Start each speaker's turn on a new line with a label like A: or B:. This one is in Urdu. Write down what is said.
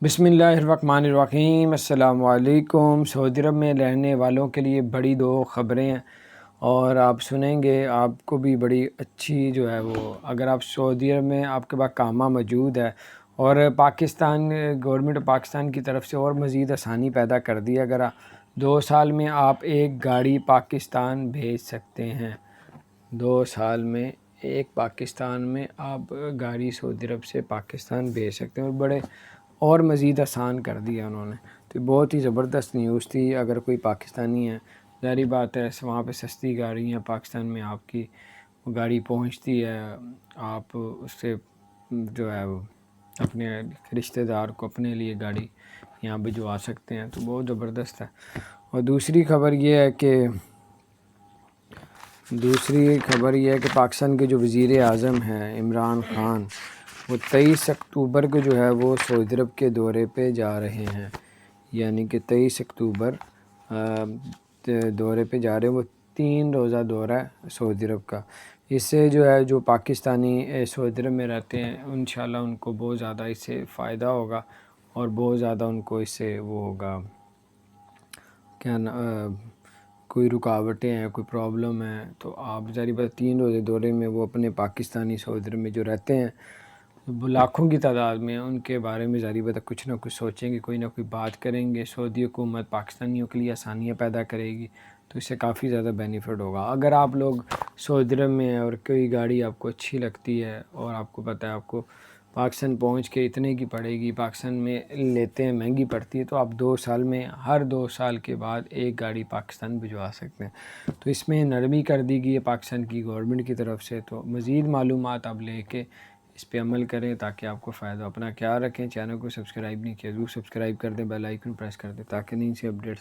A: بسم اللہ الرحمن الرحیم۔ السلام علیکم۔ سعودی عرب میں رہنے والوں کے لیے بڑی دو خبریں ہیں اور آپ سنیں گے، آپ کو بھی بڑی اچھی جو ہے وہ، اگر آپ سعودی عرب میں آپ کے پاس کامہ موجود ہے اور پاکستان گورنمنٹ پاکستان کی طرف سے اور مزید آسانی پیدا کر دی، اگر 2 سال میں آپ ایک گاڑی پاکستان بھیج سکتے ہیں، 2 سال میں ایک پاکستان میں آپ گاڑی سعودی عرب سے پاکستان بھیج سکتے ہیں، اور بڑے اور مزید آسان کر دیا انہوں نے۔ تو بہت ہی زبردست نیوز تھی۔ اگر کوئی پاکستانی ہے، ظاہری بات ہے وہاں پہ سستی گاڑی ہیں، پاکستان میں آپ کی گاڑی پہنچتی ہے، آپ اس سے جو ہے وہ اپنے رشتہ دار کو اپنے لیے گاڑی یہاں بھجوا سکتے ہیں، تو بہت زبردست ہے۔ اور دوسری خبر یہ ہے کہ پاکستان کے جو وزیر اعظم ہیں عمران خان، وہ 23 اکتوبر کو جو ہے وہ سعودی عرب کے دورے پہ جا رہے ہیں، یعنی کہ 23 اکتوبر دورے پہ جا رہے ہیں۔ وہ 3 روزہ دورہ ہے سعودی عرب کا۔ اس سے جو ہے جو پاکستانی سعودی عرب میں رہتے ہیں انشاءاللہ ان کو بہت زیادہ اس سے فائدہ ہوگا، اور بہت زیادہ ان کو اس سے وہ ہوگا، کوئی رکاوٹیں ہیں، کوئی پرابلم ہے، تو آپ ظاہری بات 3 روزے دورے میں وہ اپنے پاکستانی سعودی عرب میں جو رہتے ہیں لاکھوں کی تعداد میں، ان کے بارے میں ظاہری بات کچھ نہ کچھ سوچیں گے، کوئی نہ کوئی بات کریں گے۔ سعودی حکومت پاکستانیوں کے لیے آسانیاں پیدا کرے گی، تو اس سے کافی زیادہ بینیفٹ ہوگا۔ اگر آپ لوگ سعودی عرب میں ہیں اور کوئی گاڑی آپ کو اچھی لگتی ہے اور آپ کو پتہ ہے آپ کو پاکستان پہنچ کے اتنے کی پڑے گی، پاکستان میں لیتے ہیں مہنگی پڑتی ہے، تو آپ 2 سال میں ہر 2 سال کے بعد ایک گاڑی پاکستان بھجوا سکتے ہیں۔ تو اس میں نرمی کر دی گئی ہے پاکستان کی گورنمنٹ کی طرف سے۔ تو مزید معلومات آپ لے کے اس پہ عمل کریں تاکہ آپ کو فائدہ ہو۔ اپنا خیال رکھیں، چینل کو سبسکرائب نہیں کیا ضرور سبسکرائب کر دیں، بیل آئیکن پریس کر دیں تاکہ نہیں سے اپڈیٹس